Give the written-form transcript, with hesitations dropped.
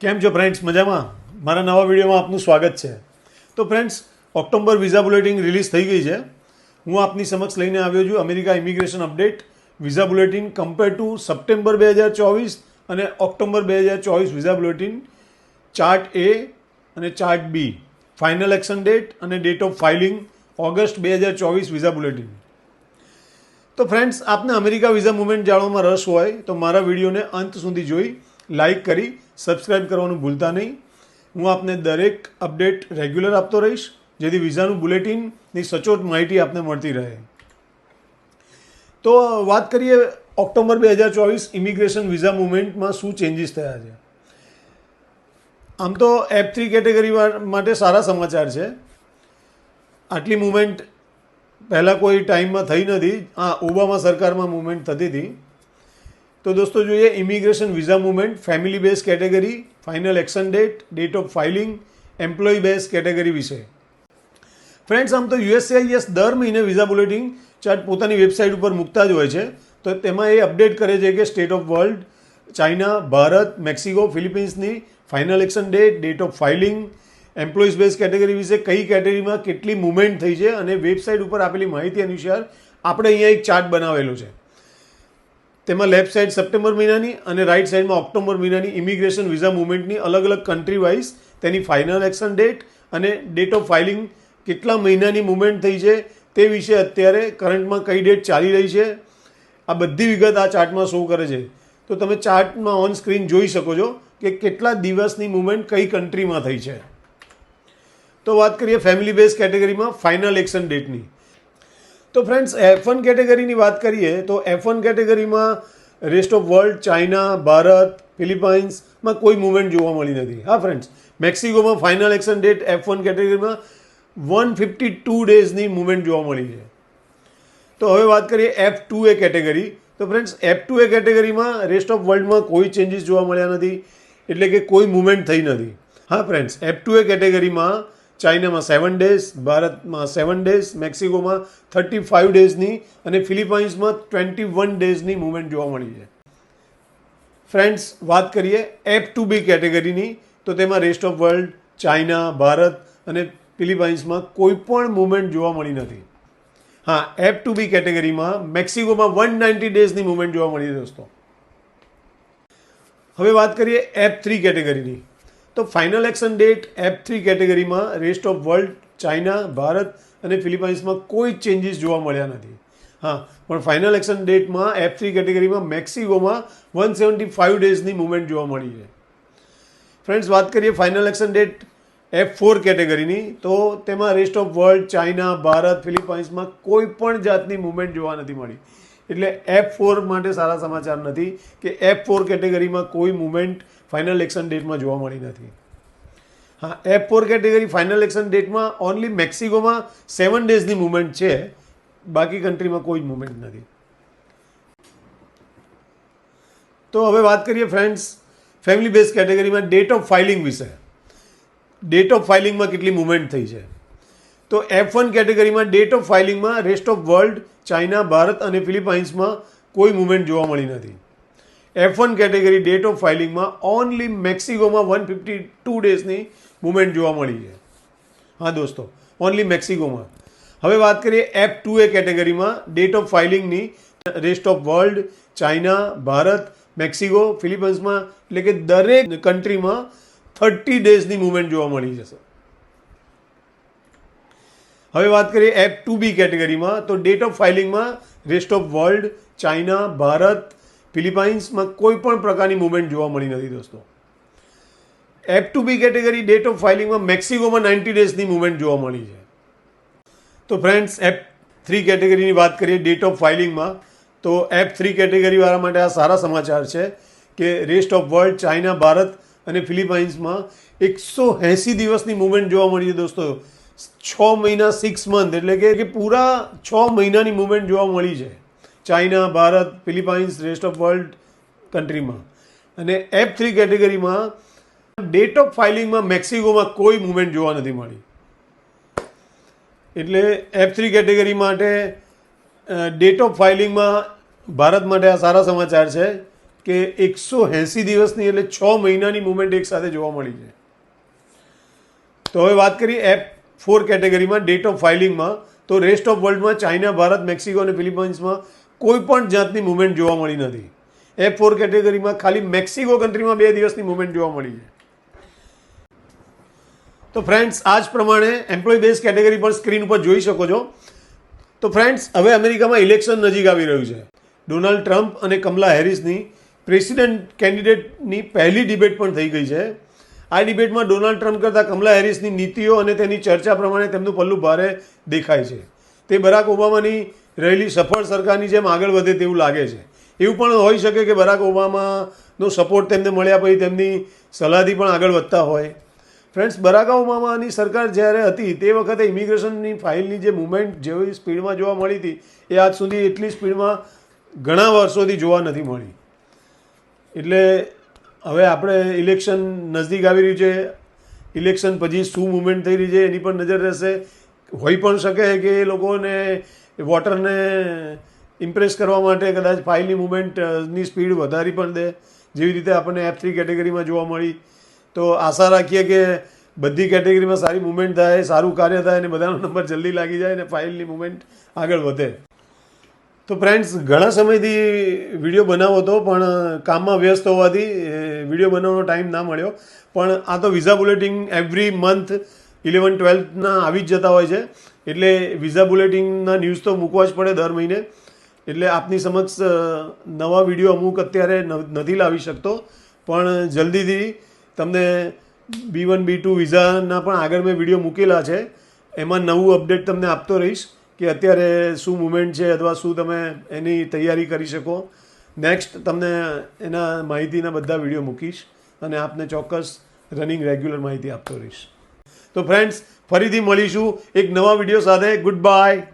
કેમ છો ફ્રેન્ડ્સ? મજામાં? મારા નવા વિડીયોમાં આપનું સ્વાગત છે. તો friends, October visa bulletin release થઈ ગઈ છે. હું આપની સમક્ષ લઈને આવ્યો છું America immigration update visa bulletin compare to September 2024 અને ઓક્ટોબર 2024 વિઝા બુલેટિન, ચાર્ટ એ અને ચાર્ટ બી, ફાઇનલ એક્શન ડેટ અને date of filing August 2024 visa bulletin. તો ફ્રેન્ડ્સ, આપને અમેરિકા વિઝા મુવમેન્ટ જાણવામાં રસ હોય તો મારા વિડીયોને અંત સુધી જોઈ લાઇક કરી સબસ્ક્રાઇબ કરવાનું ભૂલતા નહીં. હું આપને દરેક અપડેટ રેગ્યુલર આપતો રહીશ, જેથી વિઝાનું બુલેટિનની સચોટ માહિતી આપને મળતી રહે. તો વાત કરીએ ઓક્ટોબર 2024 ઇમિગ્રેશન વિઝા મુવમેન્ટમાં શું ચેન્જીસ થયા છે. આમ તો F3 કેટેગરી માટે સારા સમાચાર છે. આટલી મુવમેન્ટ પહેલાં કોઈ ટાઈમમાં થઈ નથી. ઓબામા સરકારમાં મુવમેન્ટ થતી હતી. તો દોસ્તો, જોઈએ immigration visa movement family base category, final action date, date of filing, employ base category વિશે. ફ્રેન્ડ્સ, આમ તો USCIS દર મહિને વિઝા બુલેટિન ચાર્ટ પોતાની વેબસાઇટ ઉપર મૂકતા જ હોય છે. તો તેમાં એ અપડેટ કરે છે કે state of world, China, Bharat, Mexico, ફિલિપિન્સની final action date, date of filing, employees based category વિશે કઈ કેટેગરીમાં કેટલી મુવમેન્ટ થઈ છે, અને વેબસાઇટ ઉપર આપેલી માહિતી અનુસાર આપણે અહીંયા એક ચાર્ટ બનાવેલો છે. તેમાં લેફ્ટ સાઈડ સપ્ટેમ્બર મહિનાની અને રાઇટ સાઈડમાં ઓક્ટોબર મહિનાની ઇમિગ્રેશન વિઝા મુવમેન્ટની અલગ અલગ કન્ટ્રી વાઇઝ તેની ફાઇનલ એક્શન ડેટ અને ડેટ ઓફ ફાઇલિંગ કેટલા મહિનાની મુવમેન્ટ થઈ છે તે વિશે અત્યારે કરંટમાં કઈ ડેટ ચાલી રહી છે, આ બધી વિગત આ ચાર્ટમાં શો કરે છે. તો તમે ચાર્ટમાં ઓન સ્ક્રીન જોઈ શકો છો કે કેટલા દિવસની મુવમેન્ટ કઈ કન્ટ્રીમાં થઈ છે. તો વાત કરીએ ફેમિલી બેઝ કેટેગરીમાં ફાઇનલ એક્શન ડેટની. તો ફ્રેન્ડ્સ, F1 કેટેગરીની વાત કરીએ તો F1 કેટેગરીમાં rest of world, China, Bharat, ફિલિપાઇન્સમાં કોઈ મુવમેન્ટ જોવા મળી નથી. હા ફ્રેન્ડ્સ, મેક્સિકોમાં ફાઇનલ એક્શન ડેટ F1 કેટેગરીમાં 152 ડેઝની મુવમેન્ટ જોવા મળી છે. તો હવે વાત કરીએ F2A કેટેગરી. તો ફ્રેન્ડ્સ, F2A કેટેગરીમાં રેસ્ટ ઓફ વર્લ્ડમાં કોઈ ચેન્જીસ જોવા મળ્યા નથી, એટલે કે કોઈ મુવમેન્ટ થઈ નથી. હા ફ્રેન્ડ્સ, F2A કેટેગરીમાં ચાઇનામાં 7 ડેઝ, ભારતમાં 7 ડેઝ, મેક્સિકોમાં 35 ડેઝની અને ફિલિપાઇન્સમાં 21 ડેઝની મુવમેન્ટ જોવા મળી છે. ફ્રેન્ડ્સ, વાત કરીએ F2B કેટેગરીની. તો તેમાં rest of world, China, Bharat અને ફિલિપાઇન્સમાં કોઈ પણ મુવમેન્ટ જોવા મળી નથી. હા, F2B કેટેગરીમાં મેક્સિકોમાં 190 ડેઝની મુવમેન્ટ જોવા મળી દોસ્તો. હવે વાત કરીએ F3 કેટેગરીની. તો ફાઇનલ એક્શન ડેટ F3 કેટેગરીમાં rest of world, China, Bharat અને ફિલિપાઇન્સમાં કોઈ ચેન્જીસ જોવા મળ્યા નથી. હા, પણ ફાઇનલ એક્શન ડેટમાં F3 કેટેગરીમાં મેક્સિકોમાં 175 ડેઝની મુવમેન્ટ જોવા મળી છે. ફ્રેન્ડ્સ, વાત કરીએ ફાઇનલ એક્શન ડેટ F4 કેટેગરીની. તો તેમાં rest of world, China, Bharat, ફિલિપાઇન્સમાં કોઈ પણ જાતની મુવમેન્ટ જોવા નથી મળી. એટલે F4 માટે સારા સમાચાર નથી કે F4 કેટેગરીમાં કોઈ મુવમેન્ટ ફાઇનલ એક્શન ડેટમાં જોવા મળી નથી. હા, F4 કેટેગરી ફાઇનલ એક્શન ડેટમાં ઓનલી મેક્સિકોમાં 7 ડેઝની મુવમેન્ટ છે, બાકી કન્ટ્રીમાં કોઈ જ મુવમેન્ટ નથી. તો હવે વાત કરીએ ફ્રેન્ડ્સ ફેમિલી બેઝ કેટેગરીમાં ડેટ ઓફ ફાઇલિંગ વિશે. ડેટ ઓફ ફાઇલિંગમાં કેટલી મુવમેન્ટ થઈ છે. તો F1 કેટેગરીમાં ડેટ ઓફ ફાઇલિંગમાં rest of world, China, Bharat અને ફિલિપાઇન્સમાં કોઈ મુવમેન્ટ જોવા મળી નથી. F1 કેટેગરી ડેટ ઓફ ફાઇલિંગમાં ઓનલી મેક્સિકોમાં 152 ડેઝની મુવમેન્ટ જોવા મળી છે. હા દોસ્તો, ઓનલી મેક્સિકોમાં. હવે વાત કરીએ F2A કેટેગરીમાં ડેટ ઓફ ફાઇલિંગની rest of world, China, Bharat, Mexico, ફિલિપાઇન્સમાં, એટલે કે દરેક કન્ટ્રીમાં 30 ડેઝની મુવમેન્ટ જોવા મળી જશે. હવે વાત કરીએ F2B કેટેગરીમાં. તો ડેટ ઓફ ફાઇલિંગમાં rest of world, China, Bharat, ફિલિપાઇન્સમાં કોઈ પણ પ્રકારની મુવમેન્ટ જોવા મળી નથી દોસ્તો. F2B કેટેગરી ડેટ ઓફ ફાઇલિંગમાં મેક્સિકોમાં 90 ડેઝની મુવમેન્ટ જોવા મળી છે. તો ફ્રેન્ડ્સ, F3 કેટેગરીની વાત કરીએ ડેટ ઓફ ફાઇલિંગમાં. તો F3 કેટેગરીવાળા માટે આ સારા સમાચાર છે કે rest of world, China, Bharat અને ફિલિપાઇન્સમાં 180 દિવસની મુવમેન્ટ જોવા મળી છે દોસ્તો. 6 મહિના 6 મંથ, એટલે કે પૂરા 6 મહિનાની મુવમેન્ટ જોવા મળી છે China, Bharat, Philippines, rest of world કન્ટ્રીમાં. અને F3 કેટેગરીમાં ડેટ ઓફ ફાઇલિંગમાં મેક્સિકોમાં કોઈ મુવમેન્ટ જોવા નથી મળી. એટલે F3 કેટેગરી માટે ડેટ ઓફ ફાઇલિંગમાં ભારત માટે આ સારા સમાચાર છે કે 180 દિવસની એટલે 6 મહિનાની મુવમેન્ટ એકસાથે જોવા મળી છે. તો હવે વાત કરીએ F4 કેટેગરીમાં ડેટ ઓફ ફાઇલિંગમાં. તો રેસ્ટ ઓફ વર્લ્ડમાં ચાઇના, ભારત, મેક્સિકો અને ફિલિપાઇન્સમાં કોઈ પણ જાતની મુવમેન્ટ જોવા મળી નથી. F4 કેટેગરીમાં ખાલી મેક્સિકો કન્ટ્રીમાં 2 દિવસની મુવમેન્ટ જોવા મળી છે. તો ફ્રેન્ડ્સ આ જ પ્રમાણે એમ્પ્લોય બેઝ કેટેગરી પર સ્ક્રીન ઉપર જોઈ શકો છો. તો ફ્રેન્ડ્સ હવે અમેરિકામાં ઇલેક્શન નજીક આવી રહ્યું છે. ડોનાલ્ડ ટ્રમ્પ અને કમલા હેરિસની પ્રેસિડેન્ટ કેન્ડિડેટની પહેલી ડિબેટ પણ થઈ ગઈ છે. આ ડિબેટમાં ડોનાલ્ડ ટ્રમ્પ કરતાં કમલા હેરિસની નીતિઓ અને તેની ચર્ચા પ્રમાણે તેમનું પલ્લું ભારે દેખાય છે. તે બરાક ઓબામાની રહેલી સફળ સરકારની જેમ આગળ વધે તેવું લાગે છે. એવું પણ હોઈ શકે કે બરાક ઓબામાનો સપોર્ટ તેમને મળ્યા પછી તેમની સલાહથી પણ આગળ વધતા હોય. ફ્રેન્ડ્સ, બરાક ઓબામાની સરકાર જ્યારે હતી તે વખતે ઇમિગ્રેશનની ફાઇલની જે મુવમેન્ટ જેવી સ્પીડમાં જોવા મળી હતી એ આજ સુધી એટલી સ્પીડમાં ઘણા વર્ષોથી જોવા નથી મળી. એટલે હવે આપણે ઇલેક્શન નજીક આવી રહ્યું છે. ઇલેક્શન પછી શું મુવમેન્ટ થઈ રહી છે એની પણ નજર રહેશે. હોઈ પણ શકે કે એ લોકોને વોટરને ઇમ્પ્રેસ કરવા માટે કદાચ ફાઇલની મુવમેન્ટની સ્પીડ વધારી પણ દે, જેવી રીતે આપણને F3 કેટેગરીમાં જોવા મળી. તો આશા રાખીએ કે બધી કેટેગરીમાં સારી મુવમેન્ટ થાય, સારું કાર્ય થાય અને બધાનો નંબર જલ્દી લાગી જાય અને ફાઇલની મુવમેન્ટ આગળ વધે. તો ફ્રેન્ડ્સ, ઘણા સમયથી વિડીયો બનાવો હતો પણ કામમાં વ્યસ્ત હોવાથી વિડીયો બનાવવાનો ટાઈમ ના મળ્યો. પણ આ તો વિઝા બુલેટિન એવરી મંથ 11-12ના આવી જ જતા હોય છે. એટલે વિઝા બુલેટિનના ન્યૂઝ તો મૂકવા જ પડે દર મહિને. એટલે આપની સમક્ષ નવા વિડીયો અમુક અત્યારે નથી લાવી શકતો, પણ જલ્દીથી તમને B1 B2 વિઝાના પણ આગળ મેં વિડીયો મૂકેલા છે. એમાં નવું અપડેટ તમને આપતો રહીશ કે અત્યારે શું મુવમેન્ટ છે અથવા શું તમે એની તૈયારી કરી શકો. નેક્સ્ટ તમને એના માહિતીના બધા વિડીયો મૂકીશ અને આપને ચોક્કસ રનિંગ રેગ્યુલર માહિતી આપતો રહીશ. તો ફ્રેન્ડ્સ, ફરીથી મળીશું એક નવા વિડીયો સાથે. Good bye.